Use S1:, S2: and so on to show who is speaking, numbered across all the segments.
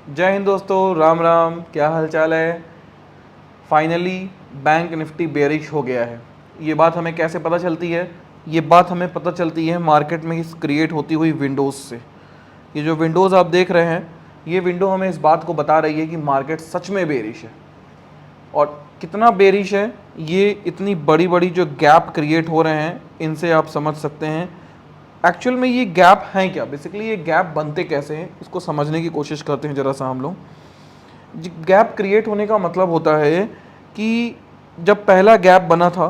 S1: जय हिंद दोस्तों, राम राम। क्या हाल चाल है। फाइनली बैंक निफ्टी बेरिश हो गया है। ये बात हमें कैसे पता चलती है? ये बात हमें पता चलती है मार्केट में इस क्रिएट होती हुई विंडोज़ से। ये जो विंडोज़ आप देख रहे हैं, ये विंडो हमें इस बात को बता रही है कि मार्केट सच में बेरिश है। और कितना बेरिश है, ये इतनी बड़ी बड़ी जो गैप क्रिएट हो रहे हैं इनसे आप समझ सकते हैं। एक्चुअल में ये गैप हैं क्या, बेसिकली ये गैप बनते कैसे हैं, इसको समझने की कोशिश करते हैं ज़रा सा हम लोग। गैप क्रिएट होने का मतलब होता है कि जब पहला गैप बना था,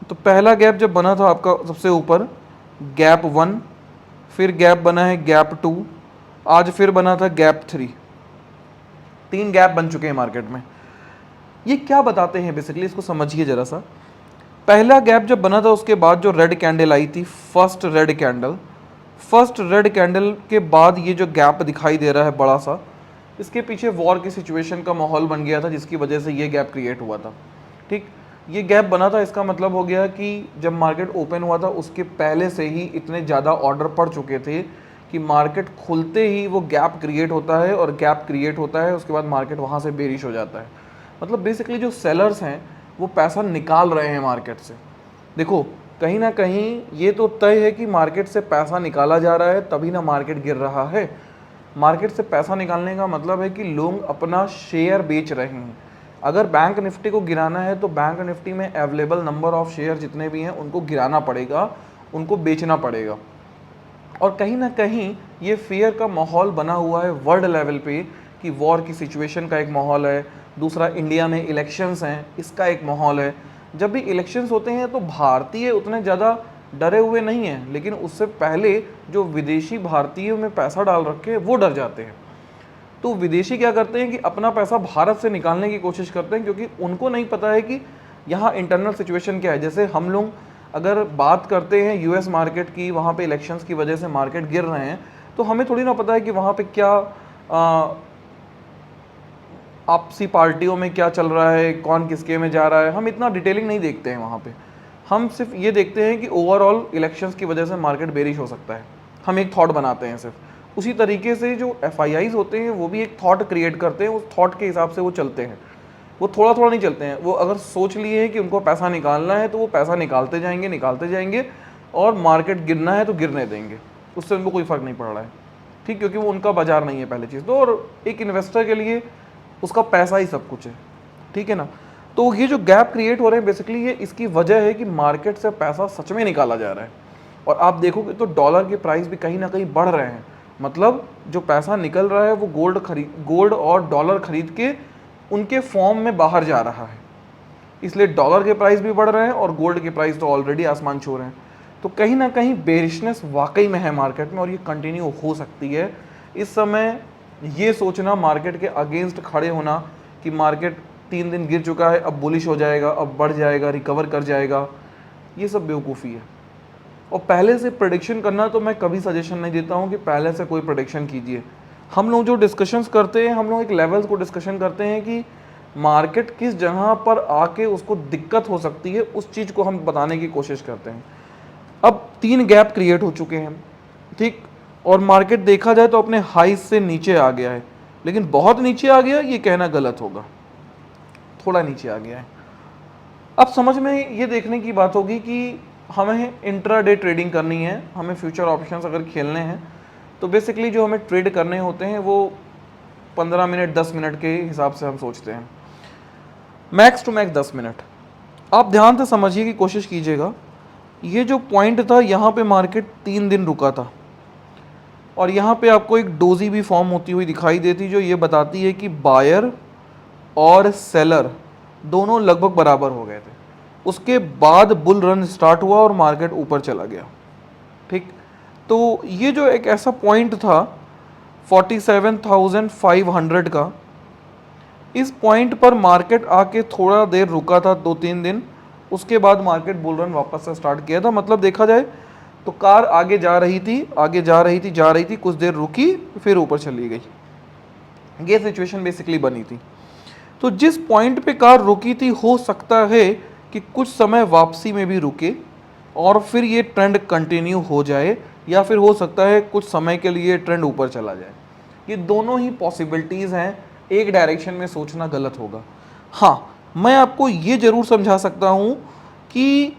S1: तो पहला गैप जब बना था आपका सबसे ऊपर गैप 1, फिर गैप बना है गैप 2, आज फिर बना था गैप 3। 3 गैप बन चुके हैं मार्केट में। ये क्या बताते हैं बेसिकली, इसको समझिए ज़रा सा। पहला गैप जब बना था उसके बाद जो रेड कैंडल आई थी, फर्स्ट रेड कैंडल के बाद ये जो गैप दिखाई दे रहा है बड़ा सा, इसके पीछे वॉर की सिचुएशन का माहौल बन गया था जिसकी वजह से ये गैप क्रिएट हुआ था। ठीक, ये गैप बना था, इसका मतलब हो गया कि जब मार्केट ओपन हुआ था उसके पहले से ही इतने ज़्यादा ऑर्डर पड़ चुके थे कि मार्केट खुलते ही वो गैप क्रिएट होता है, और गैप क्रिएट होता है उसके बाद मार्केट वहाँ से बेरिश हो जाता है। मतलब बेसिकली जो सेलर्स हैं वो पैसा निकाल रहे हैं मार्केट से। देखो, कहीं ना कहीं ये तो तय है कि मार्केट से पैसा निकाला जा रहा है, तभी ना मार्केट गिर रहा है। मार्केट से पैसा निकालने का मतलब है कि लोग अपना शेयर बेच रहे हैं। अगर बैंक निफ्टी को गिराना है तो बैंक निफ्टी में अवेलेबल नंबर ऑफ शेयर जितने भी हैं उनको गिराना पड़ेगा, उनको बेचना पड़ेगा। और कहीं ना कहीं ये फेयर का माहौल बना हुआ है वर्ल्ड लेवल पे कि वॉर की सिचुएशन का एक माहौल है। दूसरा, इंडिया में इलेक्शंस हैं, इसका एक माहौल है। जब भी इलेक्शंस होते हैं तो भारतीय उतने ज़्यादा डरे हुए नहीं हैं, लेकिन उससे पहले जो विदेशी भारतीयों में पैसा डाल रखे हैं वो डर जाते हैं। तो विदेशी क्या करते हैं कि अपना पैसा भारत से निकालने की कोशिश करते हैं, क्योंकि उनको नहीं पता है कि यहाँ इंटरनल सिचुएशन क्या है। जैसे हम लोग अगर बात करते हैं यूएस मार्केट की, वहाँ पे इलेक्शंस की वजह से मार्केट गिर रहे हैं, तो हमें थोड़ी ना पता है कि वहाँ पे क्या आपसी पार्टियों में क्या चल रहा है, कौन किसके में जा रहा है। हम इतना डिटेलिंग नहीं देखते हैं वहाँ पे। हम सिर्फ ये देखते हैं कि ओवरऑल इलेक्शंस की वजह से मार्केट बेरिश हो सकता है। हम एक थॉट बनाते हैं सिर्फ। उसी तरीके से जो एफआईआईज होते हैं वो भी एक थॉट क्रिएट करते हैं, उस थॉट के हिसाब से वो चलते हैं। वो थोड़ा थोड़ा नहीं चलते हैं। वो अगर सोच लिए हैं कि उनको पैसा निकालना है तो वो पैसा निकालते जाएंगे और मार्केट गिरना है तो गिरने देंगे, उससे उनको कोई फ़र्क नहीं पड़ रहा है। ठीक, क्योंकि वो उनका बाजार नहीं है पहली चीज़ तो, और एक इन्वेस्टर के लिए उसका पैसा ही सब कुछ है। ठीक है ना। तो ये जो गैप क्रिएट हो रहे हैं बेसिकली ये इसकी वजह है कि मार्केट से पैसा सच में निकाला जा रहा है। और आप देखोगे तो डॉलर के प्राइस भी कहीं ना कहीं बढ़ रहे हैं। मतलब जो पैसा निकल रहा है वो गोल्ड और डॉलर खरीद के उनके फॉर्म में बाहर जा रहा है, इसलिए डॉलर के प्राइस भी बढ़ रहे हैं और गोल्ड के प्राइस तो ऑलरेडी आसमान छू रहे हैं। तो कहीं ना कहीं बेरिशनेस वाकई में है मार्केट में, और ये कंटिन्यू हो सकती है। इस समय ये सोचना मार्केट के अगेंस्ट खड़े होना कि मार्केट 3 दिन गिर चुका है, अब बुलिश हो जाएगा, अब बढ़ जाएगा, रिकवर कर जाएगा, ये सब बेवकूफ़ी है। और पहले से प्रेडिक्शन करना तो मैं कभी सजेशन नहीं देता हूँ कि पहले से कोई प्रेडिक्शन कीजिए। हम लोग जो डिस्कशंस करते हैं, हम लोग एक लेवल्स को डिस्कशन करते हैं कि मार्केट किस जगह पर आके उसको दिक्कत हो सकती है, उस चीज़ को हम बताने की कोशिश करते हैं। अब 3 गैप क्रिएट हो चुके हैं, ठीक, और मार्केट देखा जाए तो अपने हाई से नीचे आ गया है, लेकिन बहुत नीचे आ गया ये कहना गलत होगा, थोड़ा नीचे आ गया है। अब समझ में ये देखने की बात होगी कि हमें इंट्राडे ट्रेडिंग करनी है, हमें फ्यूचर ऑप्शंस अगर खेलने हैं तो बेसिकली जो हमें ट्रेड करने होते हैं वो 15 मिनट 10 मिनट के हिसाब से हम सोचते हैं, मैक्स टू मैक्स 10 मिनट। आप ध्यान से समझिए की कोशिश कीजिएगा। ये जो पॉइंट था यहाँ पे मार्केट 3 दिन रुका था, और यहाँ पे आपको एक डोजी भी फॉर्म होती हुई दिखाई देती जो ये बताती है कि बायर और सेलर दोनों लगभग बराबर हो गए थे। उसके बाद बुल रन स्टार्ट हुआ और मार्केट ऊपर चला गया। ठीक, तो ये जो एक ऐसा पॉइंट था 47,500 का, इस पॉइंट पर मार्केट आके थोड़ा देर रुका था, 2-3 दिन, उसके बाद मार्केट बुल रन वापस से स्टार्ट किया था। मतलब देखा जाए तो कार आगे जा रही थी, कुछ देर रुकी, फिर ऊपर चली गई। ये सिचुएशन बेसिकली बनी थी। तो जिस पॉइंट पे कार रुकी थी हो सकता है कि कुछ समय वापसी में भी रुके और फिर ये ट्रेंड कंटिन्यू हो जाए, या फिर हो सकता है कुछ समय के लिए ट्रेंड ऊपर चला जाए। ये दोनों ही पॉसिबिलिटीज़ हैं, एक डायरेक्शन में सोचना गलत होगा। हाँ, मैं आपको ये ज़रूर समझा सकता हूँ कि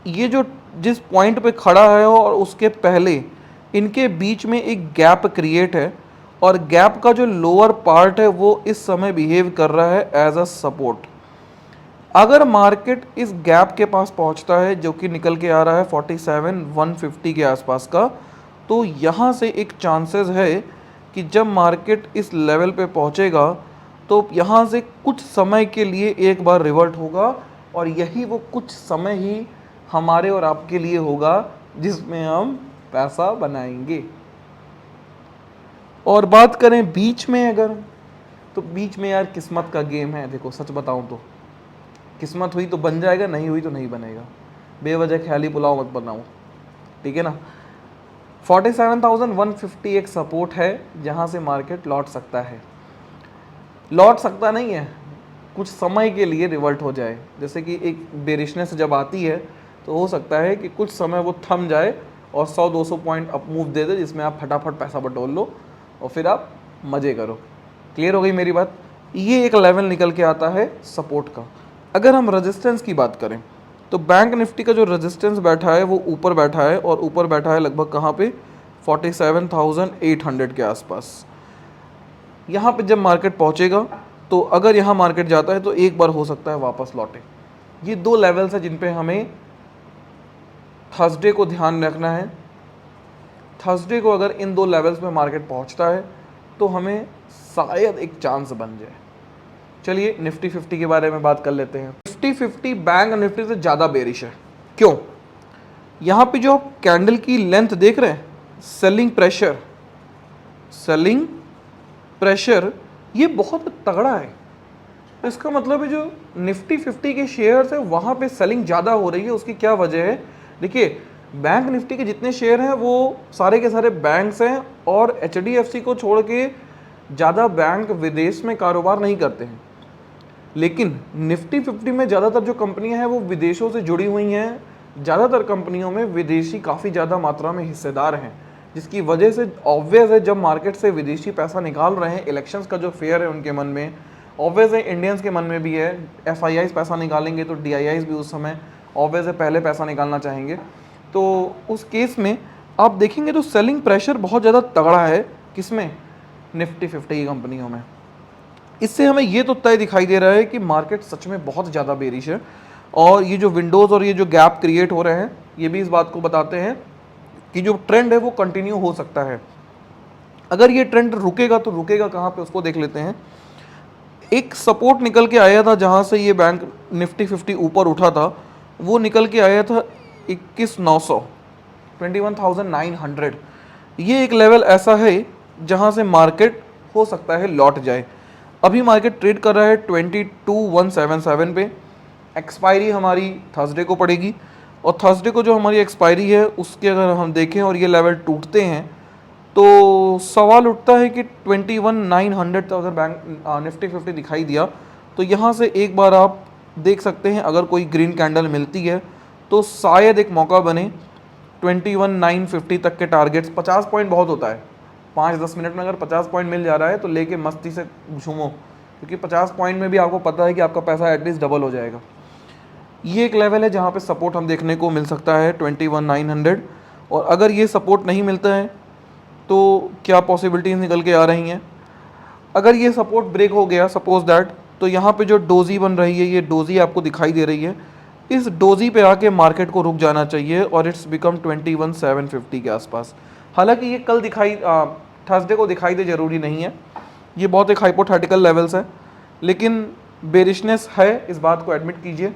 S1: ये जो जिस पॉइंट पे खड़ा है और उसके पहले इनके बीच में एक गैप क्रिएट है, और गैप का जो लोअर पार्ट है वो इस समय बिहेव कर रहा है एज अ सपोर्ट। अगर मार्केट इस गैप के पास पहुंचता है जो कि निकल के आ रहा है 47,150 के आसपास का, तो यहाँ से एक चांसेस है कि जब मार्केट इस लेवल पे पहुंचेगा तो यहाँ से कुछ समय के लिए एक बार रिवर्ट होगा, और यही वो कुछ समय ही हमारे और आपके लिए होगा जिसमें हम पैसा बनाएंगे। और बात करें बीच में अगर, तो बीच में यार किस्मत का गेम है। देखो सच बताऊं तो किस्मत हुई तो बन जाएगा, नहीं हुई तो नहीं बनेगा। बेवजह ख्याली पुलाव मत बनाओ, ठीक है ना। 47,150 एक सपोर्ट है जहां से मार्केट लौट सकता है, लौट सकता नहीं है, कुछ समय के लिए रिवर्ट हो जाए। जैसे कि एक बेरिशनेस जब आती है तो हो सकता है कि कुछ समय वो थम जाए और 100-200 पॉइंट अप मूव दे दे, जिसमें आप फटाफट पैसा बटोर लो और फिर आप मज़े करो। क्लियर हो गई मेरी बात। ये एक लेवल निकल के आता है सपोर्ट का। अगर हम रेजिस्टेंस की बात करें तो बैंक निफ्टी का जो रेजिस्टेंस बैठा है वो ऊपर बैठा है, और ऊपर बैठा है लगभग कहाँ पे, 47,800 के आसपास। यहाँ पे जब मार्केट पहुँचेगा तो अगर यहाँ मार्केट जाता है तो एक बार हो सकता है वापस लौटे। ये दो लेवल्स हैं जिन पे हमें थर्सडे को ध्यान रखना है। थर्सडे को अगर इन दो लेवल्स पे मार्केट पहुँचता है तो हमें शायद एक चांस बन जाए। चलिए निफ्टी 50 के बारे में बात कर लेते हैं। निफ्टी 50 बैंक निफ्टी से ज़्यादा बेरिश है। क्यों? यहाँ पे जो कैंडल की लेंथ देख रहे हैं, सेलिंग प्रेशर ये बहुत तगड़ा है। तो इसका मतलब है जो निफ्टी 50 के शेयर्स है वहाँ पे सेलिंग ज़्यादा हो रही है। उसकी क्या वजह है? देखिए, बैंक निफ्टी के जितने शेयर हैं वो सारे के सारे बैंक्स हैं, और HDFC को छोड़ के ज़्यादा बैंक विदेश में कारोबार नहीं करते हैं। लेकिन निफ्टी 50 में ज़्यादातर जो कंपनियां हैं वो विदेशों से जुड़ी हुई हैं। ज़्यादातर कंपनियों में विदेशी काफ़ी ज़्यादा मात्रा में हिस्सेदार हैं, जिसकी वजह से ऑब्वियस है जब मार्केट से विदेशी पैसा निकाल रहे हैं, इलेक्शंस का जो फेयर है उनके मन में, ऑब्वियस है इंडियंस के मन में भी है। FIIs पैसा निकालेंगे तो DIIs भी उस समय ऑब्वियस है पहले पैसा निकालना चाहेंगे। तो उस केस में आप देखेंगे तो सेलिंग प्रेशर बहुत ज़्यादा तगड़ा है। किसमें? निफ्टी 50 की कंपनियों में। इससे हमें ये तो तय दिखाई दे रहा है कि मार्केट सच में बहुत ज़्यादा बेरिश है, और ये जो विंडोज़ और ये जो गैप क्रिएट हो रहे हैं ये भी इस बात को बताते हैं कि जो ट्रेंड है वो कंटिन्यू हो सकता है। अगर ये ट्रेंड रुकेगा तो रुकेगा कहाँ पे, उसको देख लेते हैं। एक सपोर्ट निकल के आया था जहाँ से ये बैंक निफ्टी 50 ऊपर उठा था, वो निकल के आया था 21,900, 21,900। ये एक लेवल ऐसा है जहाँ से मार्केट हो सकता है लौट जाए। अभी मार्केट ट्रेड कर रहा है 22,177 पे। एक्सपायरी हमारी थर्सडे को पड़ेगी, और थर्सडे को जो हमारी एक्सपायरी है उसके अगर हम देखें और ये लेवल टूटते हैं तो सवाल उठता है कि 21,900 अगर बैंक निफ्टी 50 दिखाई दिया तो यहाँ से एक बार आप देख सकते हैं, अगर कोई ग्रीन कैंडल मिलती है तो शायद एक मौका बने 21,950 तक के टारगेट्स। 50 पॉइंट बहुत होता है, 5-10 मिनट में अगर 50 पॉइंट मिल जा रहा है तो लेके मस्ती से झूमो, क्योंकि 50 पॉइंट में भी आपको पता है कि आपका पैसा एटलीस्ट डबल हो जाएगा। ये एक लेवल है जहाँ पे सपोर्ट हम देखने को मिल सकता है 21,900, और अगर ये सपोर्ट नहीं मिलता है तो क्या पॉसिबिलिटीज़ निकल के आ रही हैं। अगर ये सपोर्ट ब्रेक हो गया सपोज दैट, तो यहाँ पे जो डोजी बन रही है, ये डोजी आपको दिखाई दे रही है, इस डोजी पे आके मार्केट को रुक जाना चाहिए और इट्स बिकम 21,750 के आसपास। हालांकि ये कल थर्सडे को दिखाई दे ज़रूरी नहीं है, ये बहुत एक हाइपोथेटिकल लेवल्स है, लेकिन बेरिशनेस है, इस बात को एडमिट कीजिए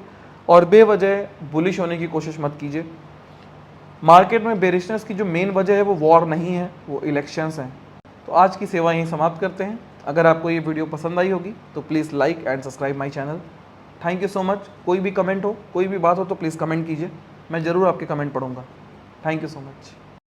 S1: और बेवजह बुलिश होने की कोशिश मत कीजिए। मार्केट में बेरिशनेस की जो मेन वजह है वो वॉर नहीं है, वो इलेक्शंस हैं। तो आज की सेवा यहीं समाप्त करते हैं। अगर आपको ये वीडियो पसंद आई होगी तो please like and subscribe my channel. Thank you so much. कोई भी कमेंट हो, कोई भी बात हो तो प्लीज़ कमेंट कीजिए, मैं ज़रूर आपके कमेंट पढ़ूंगा। Thank you so much.